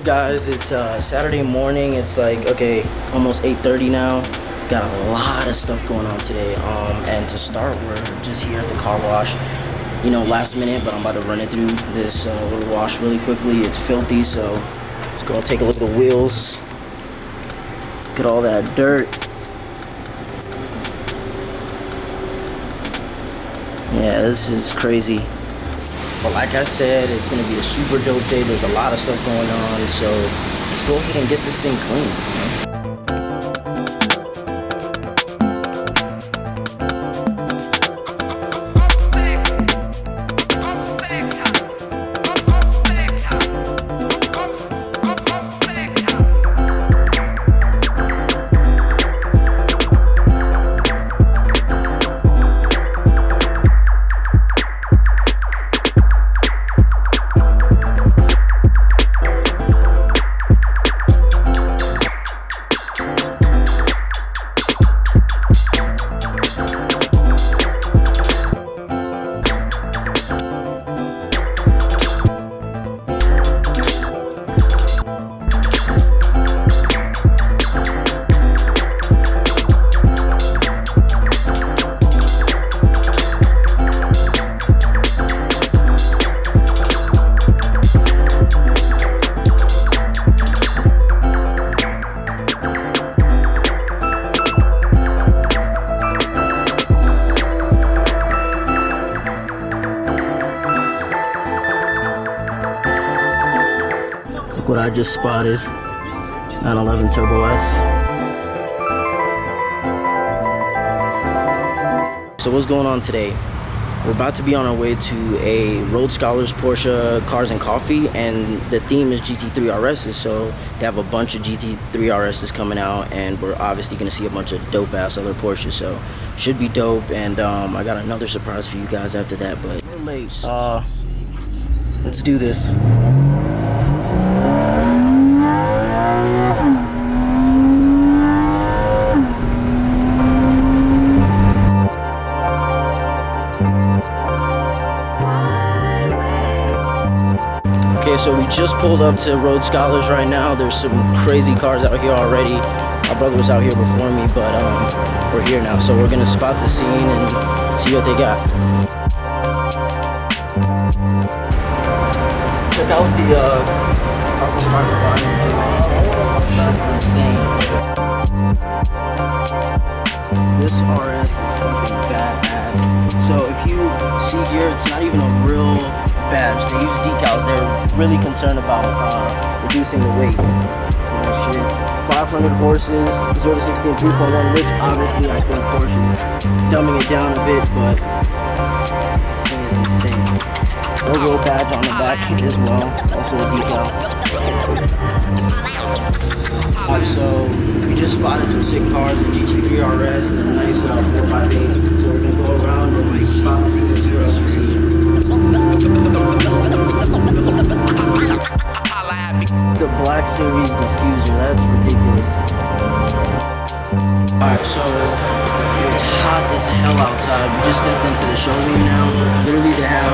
up, guys? It's Saturday morning. It's like, okay, almost 8:30 now. Got a lot of stuff going on today. And to start, we're just here at the car wash. You know, last minute, but I'm about to run it through this little wash really quickly. It's filthy, so let's go and take a look at the wheels. Look at all that dirt. Yeah, this is crazy. But like I said, it's going to be a super dope day. There's a lot of stuff going on, so let's go ahead and get this thing clean. What I just spotted, 911 Turbo S. So what's going on today? We're about to be on our way to a Road Scholars Porsche Cars and Coffee, and the theme is GT3 RSs, so they have a bunch of GT3 RSs coming out, and we're obviously going to see a bunch of dope ass other Porsches, so should be dope. And I got another surprise for you guys after that, but we're late. Let's do this. Okay, so we just pulled up to Road Scholars right now. There's some crazy cars out here already. My brother was out here before me, but we're here now. So we're gonna spot the scene and see what they got. Check out the market line. That's insane. This RS is fucking badass. So if you see here, it's not even a real badge. They use decals. They're really concerned about reducing the weight for this shit. 500 horses, 0 to 60 in 3.1, which obviously I think Porsche is dumbing it down a bit, but this thing is insane. No real badge on the back as well, also a decal. Alright, so we just spotted some sick cars, a GT3 RS and a nice 458. So we're gonna go around and spot the scene and see what else we see. The Black Series diffuser, that's ridiculous. Alright, so it's hot as hell outside. We just stepped into the showroom now. Literally they have,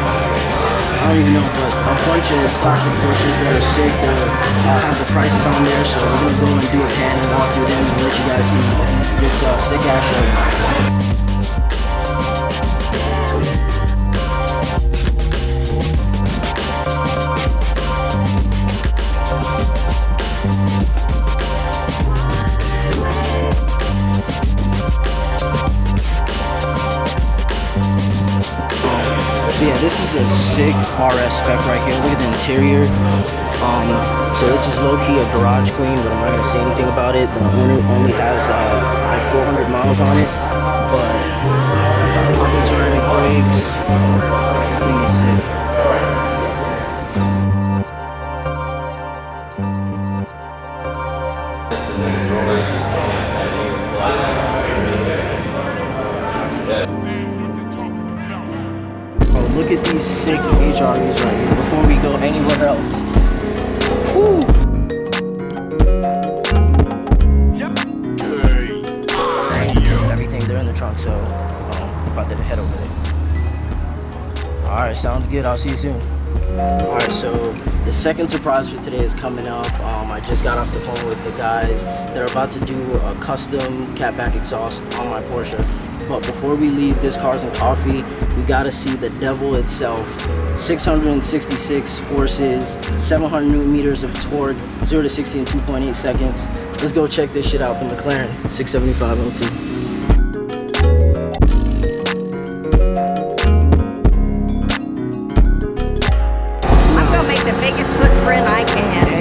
I don't even know, but a bunch of classic Porsches that are sick. They have the prices on there, so we're gonna go and do a pan and walk through them and let you guys see this sick ass show. So yeah, this is a sick RS spec right here. Look at the interior. So this is low-key a garage queen, but I'm not gonna say anything about it. The owner only has like 400 miles on it, but got ceramic brakes. This thing is sick. Look at these sick HRVs right here before we go anywhere else. Woo! Everything, they're in the trunk, so I'm about to head over there. Alright, sounds good. I'll see you soon. Alright, so the second surprise for today is coming up. I just got off the phone with the guys that are about to do a custom catback exhaust on my Porsche. But before we leave this Cars and Coffee, we gotta see the devil itself. 666 horses, 700 newton meters of torque, 0 to 60 in 2.8 seconds. Let's go check this shit out, the McLaren 675 LT.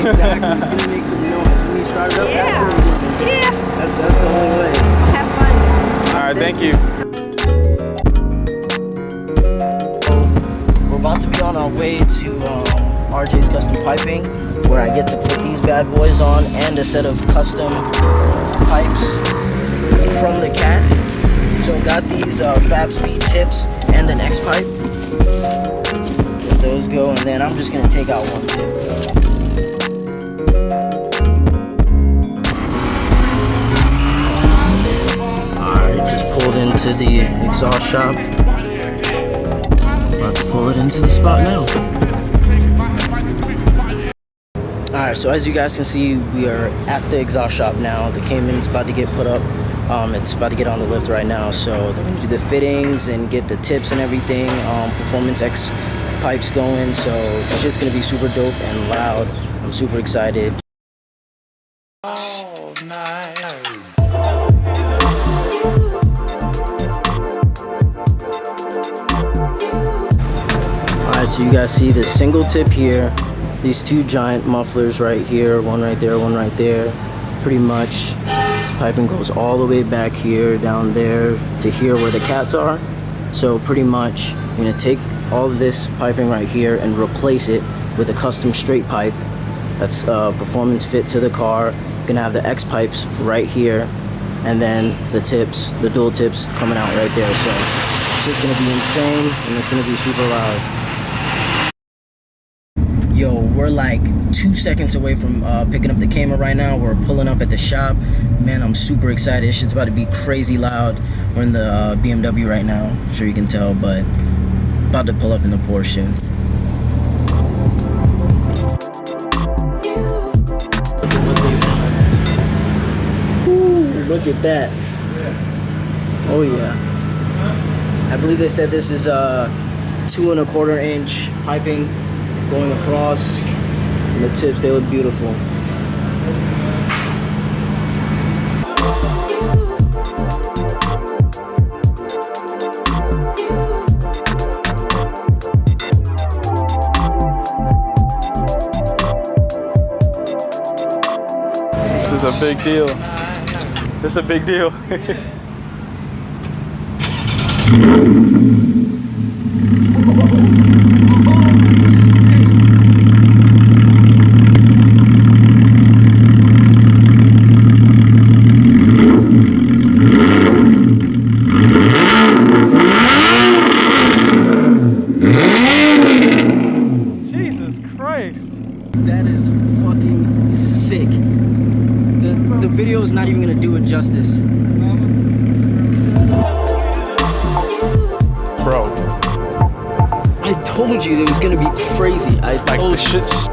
Exactly, it's gonna make some noise when you start it up. Yeah. That's the only way. Have fun. All right, thank you. We're about to be on our way to RJ's Custom Piping, where I get to put these bad boys on and a set of custom pipes from the cat. So got these Fab Speed tips and an X pipe. Let those go, and then I'm just gonna take out one tip. Pulled into the exhaust shop. About to pull it into the spot now. Alright, so as you guys can see, we are at the exhaust shop now. The Cayman's about to get put up. It's about to get on the lift right now. So they're gonna do the fittings and get the tips and everything. Performance X pipes going. So shit's gonna be super dope and loud. I'm super excited. Oh, nice. Alright, so you guys see this single tip here, these two giant mufflers right here, one right there, one right there. Pretty much this piping goes all the way back here, down there to here where the cats are. So pretty much I'm gonna take all of this piping right here and replace it with a custom straight pipe that's performance fit to the car. Gonna have the X pipes right here, and then the tips, the dual tips coming out right there. So it's just gonna be insane, and it's gonna be super loud. Yo, we're like 2 seconds away from picking up the Cayman right now. We're pulling up at the shop. Man, I'm super excited. This shit's about to be crazy loud. We're in the BMW right now. I'm sure you can tell, but about to pull up in the Porsche. Ooh, look at that. Oh yeah. I believe they said this is 2 1/4 inch piping going across, and the tips, they look beautiful. This is a big deal. This is a big deal. Jesus Christ. That is fucking sick. The video is not even gonna do it justice. Bro, I told you it was gonna be crazy. like the shit's